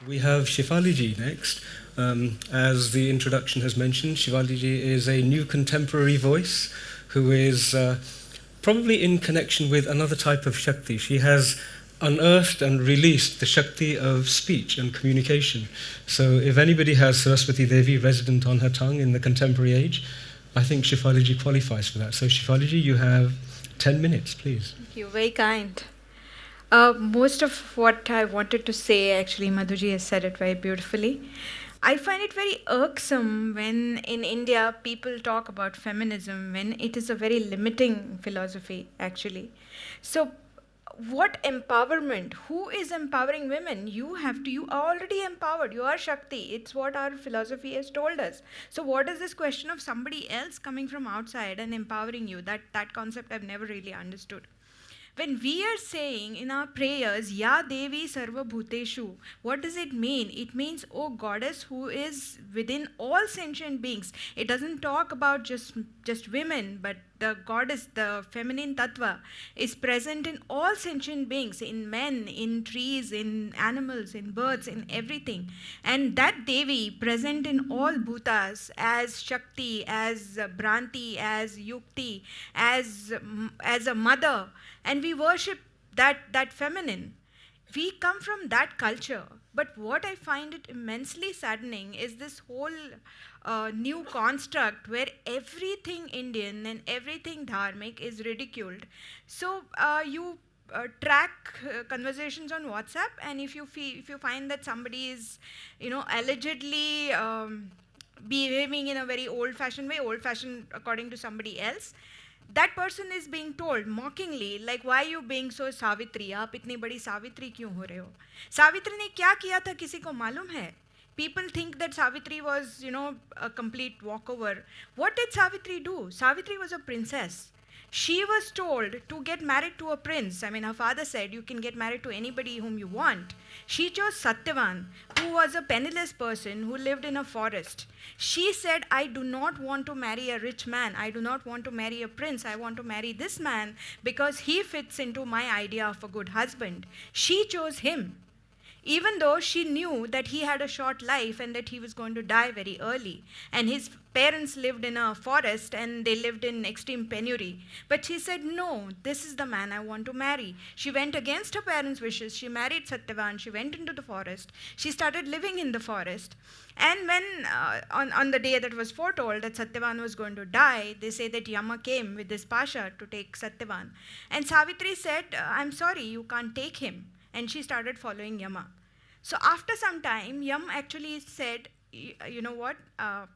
We have Shefali ji next. As the introduction has mentioned, Shefali ji is a new contemporary voice who is probably in connection with another type of Shakti. She has unearthed and released the Shakti of speech and communication. So if anybody has Saraswati Devi resident on her tongue in the contemporary age, I think Shefali ji qualifies for that. So Shefali ji, you have 10 minutes, please. Thank you, very kind. Most of what I wanted to say, actually, Madhuji has said it very beautifully. I find it very irksome when in India people talk about feminism, when it is a very limiting philosophy, actually. So, what empowerment? Who is empowering women? You are already empowered. You are Shakti. It's what our philosophy has told us. So, what is this question of somebody else coming from outside and empowering you? That concept I've never really understood. When we are saying in our prayers, Ya Devi Sarva Bhuteshu, what does it mean? It means, oh goddess who is within all sentient beings. It doesn't talk about just women, but the goddess, the feminine tattva, is present in all sentient beings, in men, in trees, in animals, in birds, in everything. And that Devi present in all bhutas as Shakti, as Bhranti, as Yukti, as a mother, and we worship that feminine. We come from that culture. But what I find it immensely saddening is this whole new construct where everything Indian and everything dharmic is ridiculed. So you track conversations on WhatsApp, and if you find that somebody is, allegedly behaving in a very old-fashioned way, old-fashioned according to somebody else, that person is being told mockingly, like, why are you being so Savitri? आप इतनी बड़ी सावित्री क्यों हो रहे हो? सावित्री ने क्या किया था किसी को मालूम है? People think that Savitri was, a complete walkover. What did Savitri do? Savitri was a princess. She was told to get married to a prince. I mean, her father said, you can get married to anybody whom you want. She chose Satyavan, who was a penniless person who lived in a forest. She said, I do not want to marry a rich man. I do not want to marry a prince. I want to marry this man because he fits into my idea of a good husband. She chose him, even though she knew that he had a short life and that he was going to die very early. And his parents lived in a forest and they lived in extreme penury. But she said, no, this is the man I want to marry. She went against her parents' wishes. She married Satyavan. She went into the forest. She started living in the forest. And when, on the day that was foretold that Satyavan was going to die, they say that Yama came with this pasha to take Satyavan. And Savitri said, I'm sorry, you can't take him. And she started following Yama. So after some time, Yam actually said, you know what,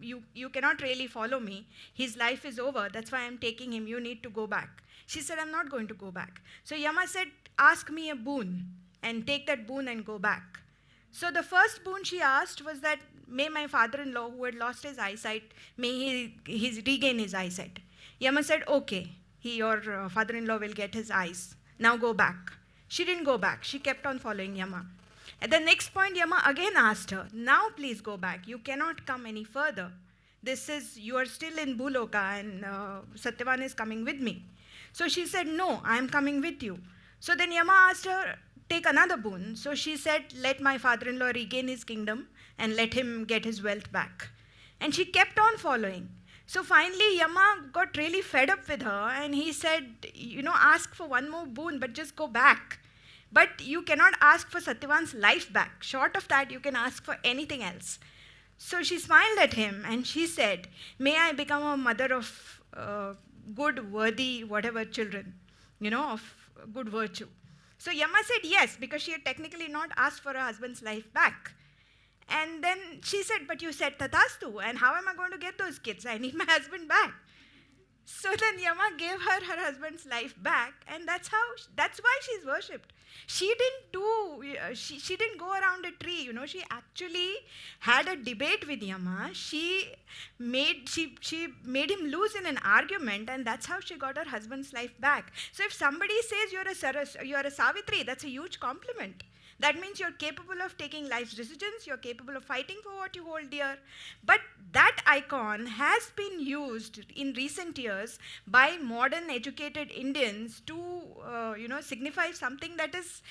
you cannot really follow me. His life is over. That's why I'm taking him. You need to go back. She said, I'm not going to go back. So Yama said, ask me a boon and take that boon and go back. So the first boon she asked was that, may my father-in-law, who had lost his eyesight, may he regain his eyesight. Yama said, okay, your father-in-law will get his eyes. Now go back. She didn't go back. She kept on following Yama. At the next point, Yama again asked her, now please go back. You cannot come any further. You are still in Bhuloka and Satyavan is coming with me. So she said, no, I am coming with you. So then Yama asked her, take another boon. So she said, let my father-in-law regain his kingdom and let him get his wealth back. And she kept on following. So finally, Yama got really fed up with her and he said, ask for one more boon, but just go back. But you cannot ask for Satyavan's life back. Short of that, you can ask for anything else. So she smiled at him and she said, may I become a mother of good, worthy, whatever children, of good virtue. So Yama said yes, because she had technically not asked for her husband's life back. And then she said, but you said Tathastu, and how am I going to get those kids? I need my husband back. So then Yama gave her husband's life back, and that's why she's worshipped. She didn't go around a tree, she actually had a debate with Yama. She made him lose in an argument, and that's how she got her husband's life back. So if somebody says you're a Savitri, that's a huge compliment. That means you're capable of taking life's decisions, you're capable of fighting for what you hold dear. But that icon has been used in recent years by modern educated Indians to signify something that is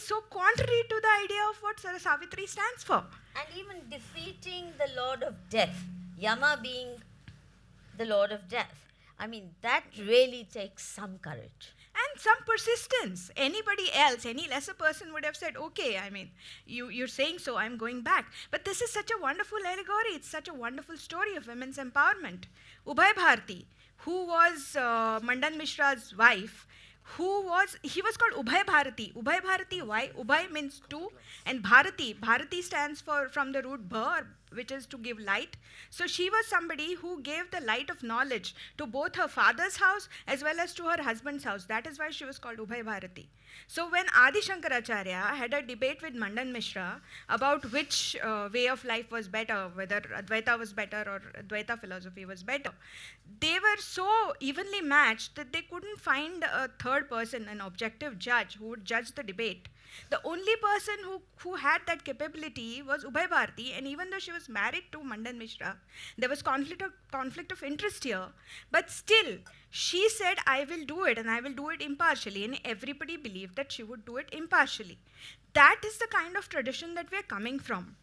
so contrary to the idea of what Savitri stands for. And even defeating the Lord of Death, Yama being the Lord of Death. I mean, that really takes some courage. And some persistence. Anybody else, any lesser person would have said, okay, I mean, you're saying so, I'm going back. But this is such a wonderful allegory. It's such a wonderful story of women's empowerment. Ubharati, who was Mandan Mishra's wife, he was called Ubhay Bharati. Ubhay Bharati, why? Ubhay means two, and Bharati stands for from the root bhar, which is to give light. So she was somebody who gave the light of knowledge to both her father's house as well as to her husband's house. That is why she was called Ubhay Bharati. So when Adi Shankaracharya had a debate with Mandan Mishra about which way of life was better, whether Advaita was better or Advaita philosophy was better, they were so evenly matched that they couldn't find a third person, an objective judge who would judge the debate. The only person who had that capability was Ubhay Bharati, and even though she was married to Mandan Mishra, there was conflict of interest here, but still, she said, I will do it, and I will do it impartially, and everybody believed that she would do it impartially. That is the kind of tradition that we are coming from.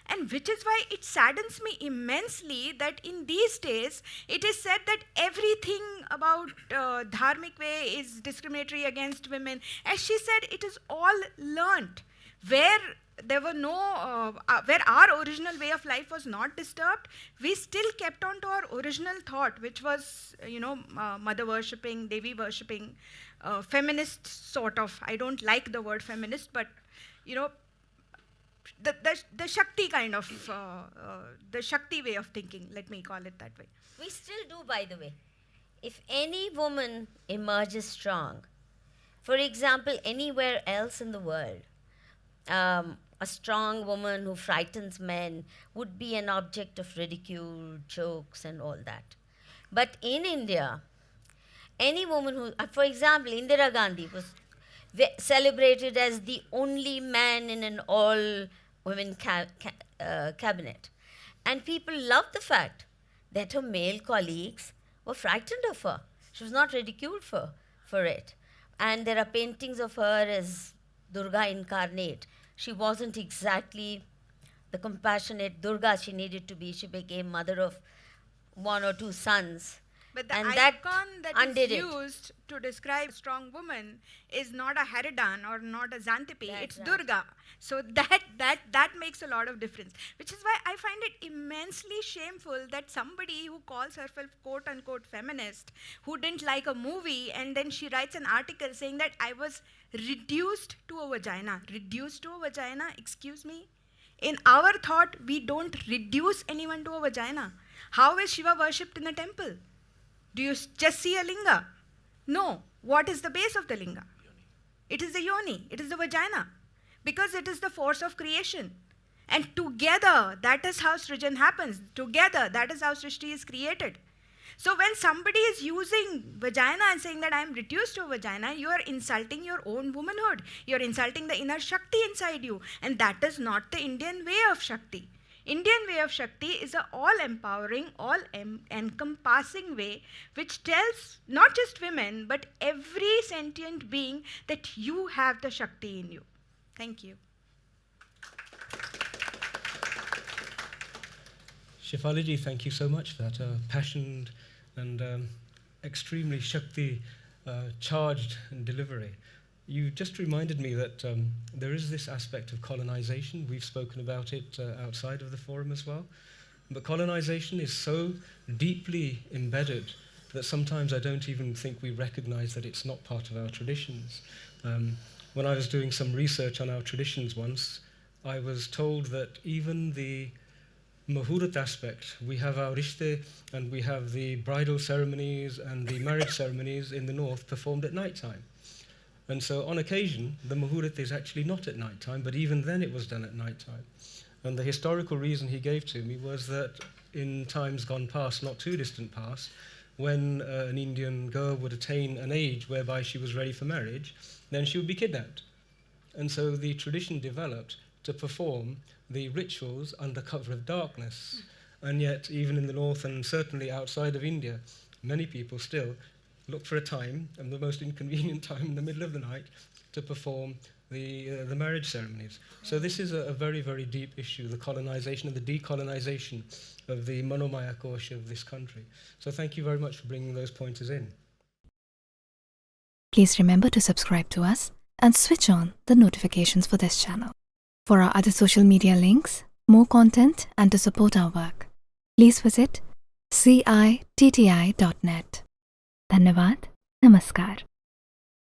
And which is why it saddens me immensely that in these days, it is said that everything about dharmic way is discriminatory against women. As she said, it is all learnt. Where there were no, where our original way of life was not disturbed, we still kept on to our original thought, which was, mother worshipping, Devi worshipping, feminist sort of. I don't like the word feminist, but, the Shakti kind of, the Shakti way of thinking, let me call it that way. We still do, by the way. If any woman emerges strong, for example, anywhere else in the world, a strong woman who frightens men would be an object of ridicule, jokes, and all that. But in India, any woman who, for example, Indira Gandhi was celebrated as the only man in an all-women cabinet. And people loved the fact that her male colleagues were frightened of her. She was not ridiculed for it. And there are paintings of her as Durga incarnate. She wasn't exactly the compassionate Durga she needed to be. She became mother of one or two sons. But the and icon that is undid used to describe a strong woman is not a Haridan or not a Xantippe, it's right. Durga. So that makes a lot of difference. Which is why I find it immensely shameful that somebody who calls herself quote-unquote feminist, who didn't like a movie, and then she writes an article saying that I was reduced to a vagina. Reduced to a vagina? Excuse me? In our thought, we don't reduce anyone to a vagina. How is Shiva worshipped in a temple? Do you just see a linga? No. What is the base of the linga? Yoni. It is the yoni. It is the vagina. Because it is the force of creation. And together, that is how Srijan happens. Together, that is how Srishti is created. So when somebody is using vagina and saying that I am reduced to a vagina, you are insulting your own womanhood. You are insulting the inner Shakti inside you. And that is not the Indian way of Shakti. Indian way of Shakti is an all-empowering, all-encompassing way which tells not just women, but every sentient being that you have the Shakti in you. Thank you. Shefali ji, thank you so much for that passionate and extremely Shakti charged delivery. You just reminded me that there is this aspect of colonization. We've spoken about it outside of the forum as well. But colonization is so deeply embedded that sometimes I don't even think we recognize that it's not part of our traditions. When I was doing some research on our traditions once, I was told that even the Muhurat aspect, we have our rishte and we have the bridal ceremonies and the marriage ceremonies in the north performed at night time. And so on occasion, the Muhurat is actually not at night time, but even then it was done at night time. And the historical reason he gave to me was that in times gone past, not too distant past, when an Indian girl would attain an age whereby she was ready for marriage, then she would be kidnapped. And so the tradition developed to perform the rituals under cover of darkness. And yet, even in the north and certainly outside of India, many people still look for a time, and the most inconvenient time in the middle of the night, to perform the marriage ceremonies. So this is a very, very deep issue, the colonization and the decolonization of the Manomaya Kosha of this country. So thank you very much for bringing those pointers in. Please remember to subscribe to us and switch on the notifications for this channel. For our other social media links, more content, and to support our work, please visit citti.net. Dhanyavad. Namaskar.